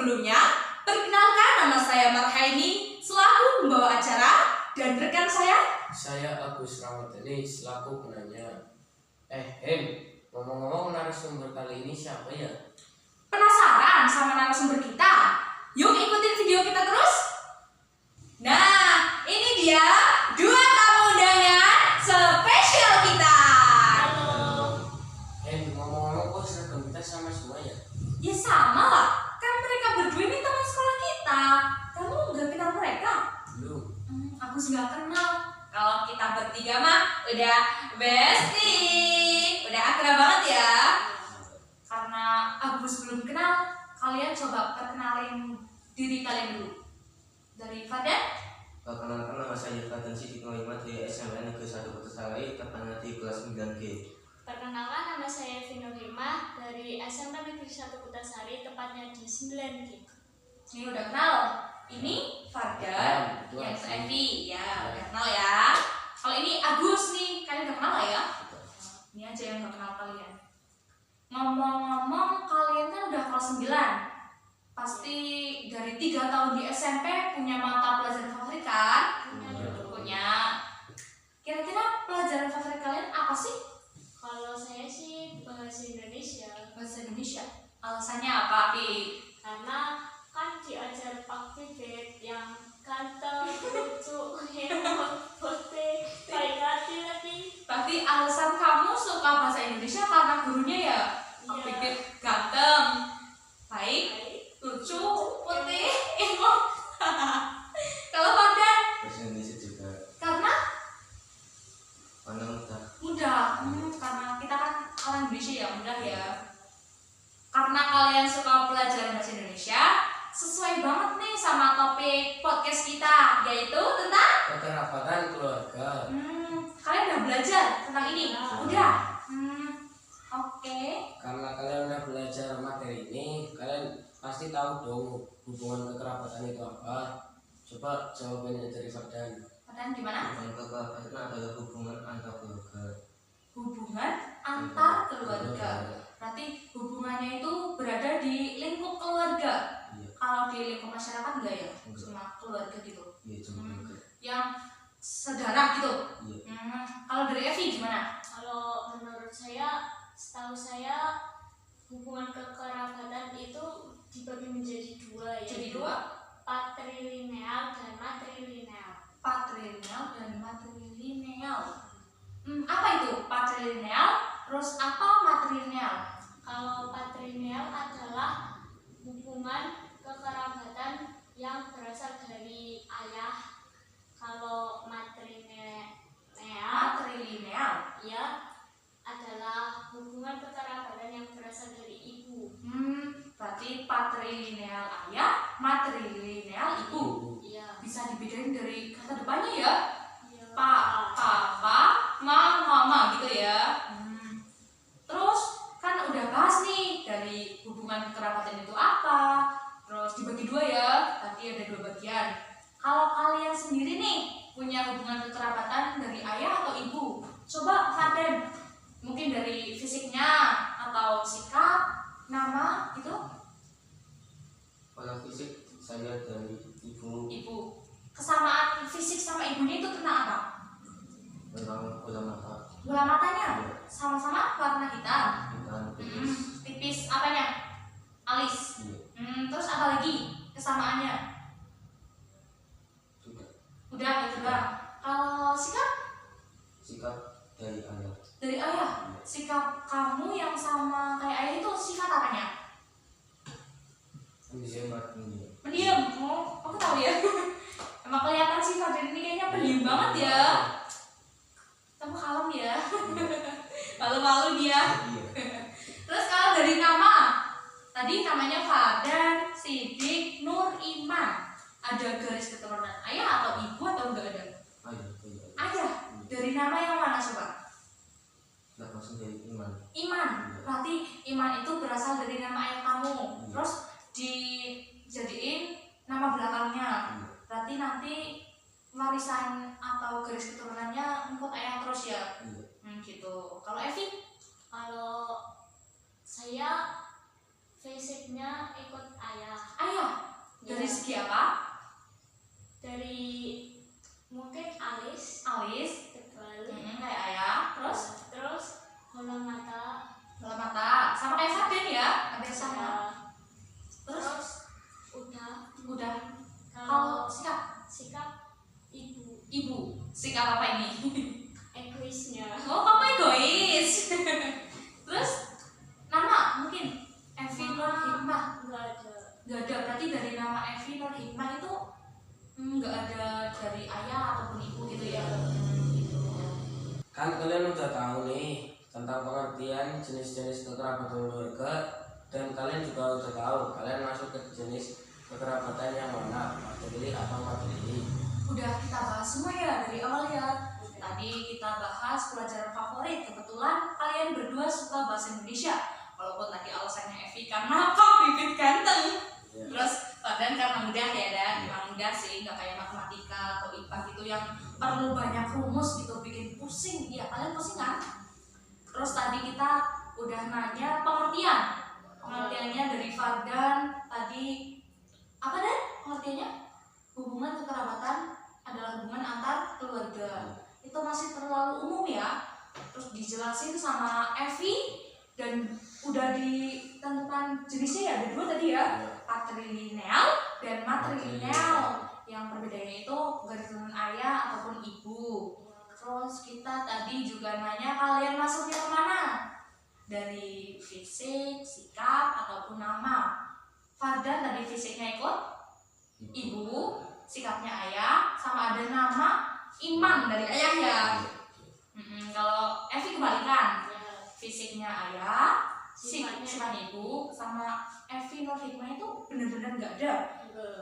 Sebelumnya, perkenalkan nama saya Marhaini selaku pembawa acara dan rekan saya Agus Ramadhani selaku penanya. Ngomong-ngomong narasumber kali ini siapa ya? Penasaran sama narasumber kita? Yuk ikutin video kita terus. Nah, ini dia 2 tamu undangan spesial kita. Ngomong-ngomong kok seragam kita sama semua ya? Ya sama lah, kan mereka berdua ini teman sekolah kita. Kamu nggak kenal mereka? Belum. Aku juga kenal. Kalau kita bertiga mah udah bestie, udah akrab banget ya. Karena Agus belum kenal, kalian coba perkenalin diri kalian dulu. Dari Fadan? Perkenalkan, nama saya Fadan Sidik Noimat dari SMA Negeri 1 Kutasari, tepatnya di kelas 9G. Perkenalkan, nama saya Vino Hima dari SMP Negeri 1 Kutasari, tepatnya di 9G. Ini udah kenal. Ini Fadan, yang itu Evi, ya udah kenal ya. Kalau ini Agus nih, kalian udah kenal lah ya. Ini aja yang gak kenal kalian. Ngomong-ngomong, kalian kan udah kelas 9. Pasti dari 3 tahun di SMP punya mata pelajaran favorit kan? Punya. Kira-kira pelajaran favorit kalian apa sih? Kalau saya sih bahasa Indonesia. Bahasa Indonesia. Alasannya apa, Pi? Karena kan diajar Pak Pipit yang ganteng, lucu, hebat, putih, baik hati lagi. Berarti alasan kamu suka bahasa Indonesia karena gurunya ya? Pak Iya. Pipit ganteng, baik, lucu, putih, imut. Kalau Fadan? Bahasa Indonesia juga Karena pandang mudah. mudah. Karena kita kan orang Indonesia ya, mudah ya. Karena kalian suka pelajaran bahasa Indonesia, sesuai banget nih sama topik podcast kita, yaitu tentang Kekerabatan keluarga. kalian udah belajar tentang ini? Udah. Oke. Karena kalian udah belajar materi ini, kalian pasti tahu dong hubungan kekerabatan itu apa. Coba jawabannya dari Fadan. Fadan gimana? Hubungan kekerabatan adalah hubungan antar keluarga. Hubungan antar keluarga. Berarti hubungannya itu berada di lingkup keluarga. Iya. Kalau di lingkup masyarakat enggak ya? Enggak. Cuma keluarga gitu. Iya, cuma keluarga. Yang sedarah gitu. Iya. Kalau dari Evi gimana? Kalau menurut saya, setahu saya hubungan kekerabatan itu dibagi menjadi 2 ya. Jadi 2. Patrilineal dan matrilineal. Patrilineal dan matrilineal. Apa itu patrilineal? Terus apa matrilineal? Kalau patrilineal adalah hubungan kekerabatan yang berasal dari ayah. Kalau matrilineal Matrilineal. ya adalah hubungan kekerabatan yang berasal dari ibu. Berarti patrilineal ayah, matrilineal ibu. Iya. Bisa dibedain dari kata depannya ya. Iya. Papa, mama gitu ya. Terus kan udah bahas nih dari hubungan kekerabatan itu apa. Terus dibagi 2 ya. Tadi ada 2 bagian. Kalau kalian sendiri nih punya hubungan kekerabatan dari ayah atau ibu, coba Faden, mungkin dari fisiknya atau sikap, nama gitu. Kalau fisik saya dari ibu Ibu. Kesamaan fisik sama ibunya itu tentang apa? tentang bola mata. Bola matanya sama-sama warna hitam. Hitam tipis. Tipis apanya? Alis. Iya. Terus apa lagi kesamaannya? Udah itu doang. Kalau sikap Sikap dari ayah. dari ayah, sikap kamu yang sama kayak ayah itu sifat apanya? Hemat ini. Pendiam. Oh, aku tahu ya. Emang kelihatan sifat ini kayaknya pendiam banget ya. Kamu kalem ya. Malu-malu dia. Iya. Terus kalau dari nama, tadi namanya Fadan, Sidik, Nur, Iman. Ada garis keturunan ayah atau ibu atau enggak ada? Ayah. Ayah. Dari nama yang mana coba? Tidak langsung dari iman. Iman. Berarti Iman itu berasal dari nama ayah kamu. Terus dijadiin nama belakangnya. Berarti nanti warisan atau garis keturunannya ikut ayah terus ya. Gitu. Kalau Evi? Kalau saya fisiknya ikut ayah. Ayah. Dari segi apa? Dari mungkin alis, tebal, Kayak ayah. terus bola mata, Bola mata. Sama kayak Faden ya? Hampir sama. ya. Terus Terus udah udah. kalau Kalau sikap sikap ibu ibu, sikap apa ini? egoisnya Oh, kamu egois. Terus nama mungkin Evi Nur Hikmah. nggak ada. Gak ada, berarti dari nama Evi Nur Hikmah itu nggak ada dari ayah ataupun ibu gitu ya. Gitu. Kan kalian udah tahu nih tentang pengertian jenis-jenis kekerabatan keluarga, dan kalian juga udah tahu kalian masuk ke jenis kekerabatan yang mana, materi atau materi. Udah kita bahas semua ya dari awal ya. Tadi kita bahas pelajaran favorit. Kebetulan kalian berdua suka bahasa Indonesia. Walaupun tadi alasannya Evi karena Pak bibit ganteng. Ya. Terus Fadan karena mudah ya, Dan. Emang mudah sih, nggak kayak matematika atau IPA gitu yang perlu banyak rumus gitu, bikin pusing. Iya, kalian pusing kan? Terus tadi kita udah nanya pengertian. Pengertiannya dari Fadan tadi apa, Dan? Pengertiannya hubungan kekerabatan adalah hubungan antar keluarga. Itu masih terlalu umum ya. Terus dijelasin sama Evi dan udah ditentukan jenisnya ya, ada dua tadi ya, patrilineal dan matrilineal. Yang perbedaannya itu garis keturunan ayah ataupun ibu. Terus kita tadi juga nanya kalian masuknya kemana, dari fisik, sikap ataupun nama. Fardan tadi fisiknya ikut ibu, sikapnya ayah, sama ada nama iman dari ayah ya. Kalau Evi kebalikan, Ya, fisiknya ayah, Sifatnya sifatnya ibu, sama Evi Nur Hikmah itu benar-benar nggak ada,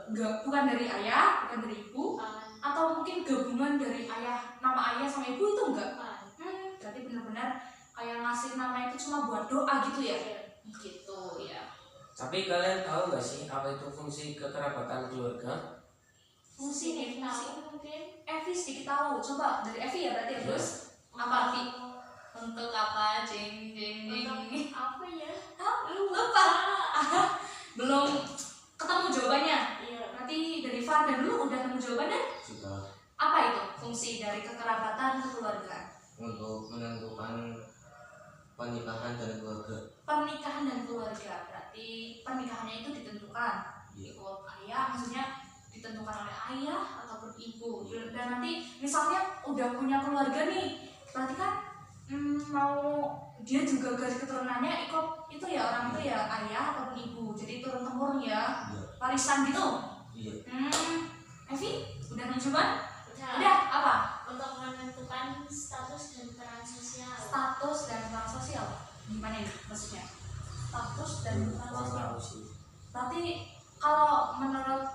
enggak. bukan dari ayah, bukan dari ibu, Bukan. atau mungkin gabungan dari ayah, nama ayah sama ibu itu enggak. Bukan. Berarti benar-benar kayak ngasih nama itu cuma buat doa gitu ya. Ya. Gitu ya. Tapi kalian tahu nggak sih apa itu fungsi kekerabatan keluarga? Fungsi nih, fungsi. Tahu mungkin Evi sedikit tahu. Coba dari Evi ya berarti ya, Gus. Apa Evi? Untuk apa? Jeng jeng jeng. untuk apa ya? Lupa. Belum ketemu jawabannya. Iya. Nanti dari Fardan dulu udah nemu jawabannya. Juga Apa itu fungsi dari kekerabatan kekeluargaan? untuk menentukan pernikahan dan keluarga. Pernikahan dan keluarga. Berarti pernikahannya itu ditentukan ikut ayah, maksudnya ditentukan oleh ayah ataupun ibu. Dan nanti misalnya udah punya keluarga nih, berarti kan mau dia juga garis keturunannya ikut itu ya, orang itu ya ayah ataupun ibu. Jadi turun temurun ya, Iya. warisan gitu. Iya. Evi udah nemu jawaban? Udah. Udah apa? Untuk menentukan status dan peran sosial. Status dan peran sosial. Gimana ini maksudnya? Status dan peran Kurang sosial. tahu sih. Berarti kalau menurut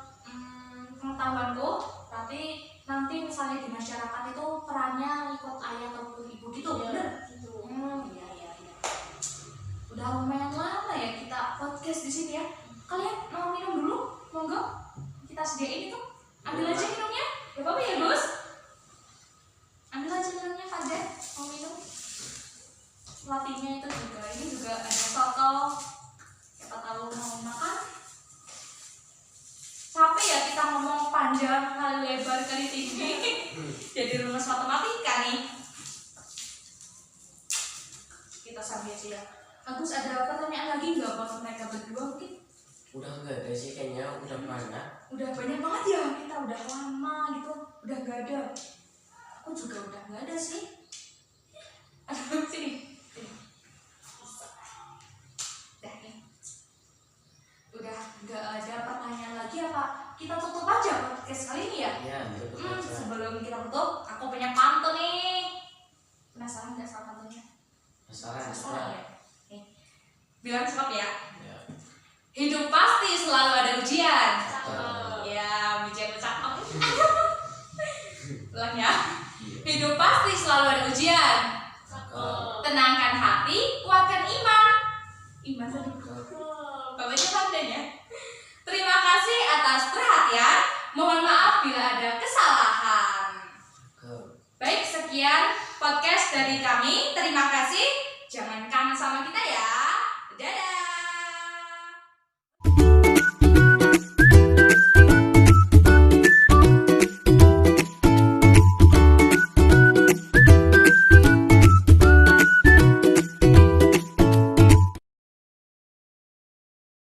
pengetahuanku, berarti nanti misalnya di masyarakat itu perannya ikut ayah ataupun ibu gitu, Iya, bener? gitu. Iya. Udah lumayan lama ya kita podcast di sini ya. Kalian mau minum dulu? Monggo. Kita sediain itu. Ambil aja minumnya. Ya apa ya, Gus? Ambil aja minumnya, Faden. Mau minum? Latihnya itu juga. Ini juga ada soto. Siapa tahu mau makan? Capek ya kita ngomong panjang kali lebar kali tinggi. Jadi rumus matematika nih. Kita sambil aja ya. Agus, ada pertanyaan lagi nggak buat mereka berdua mungkin? Udah nggak ada sih kayaknya, udah banyak. Udah banyak banget ya, kita udah lama gitu, udah nggak ada. Aku juga udah nggak ada sih. Aduh, sini. Dah nih. Udah nggak ada pertanyaan lagi apa? Kita tutup aja podcast kali ini ya. Ya, tutup aja. Sebelum kita tutup, aku punya pantun nih. Penasaran nggak sama pantunnya? Penasaran. Penasaran ya? Nih. Bilang cepat ya. Ya. Hidup pasti selalu ada ujian. Cakep. Ya, ujian cakep. Ulang ya. Hidup pasti selalu ada ujian. Cakep. Tenangkan hati, kuatkan iman. Iman tadi. Cakep. Bapaknya pandai ya. Terima kasih atas perhatian. Mohon maaf bila ada kesalahan. Baik, sekian podcast dari kami.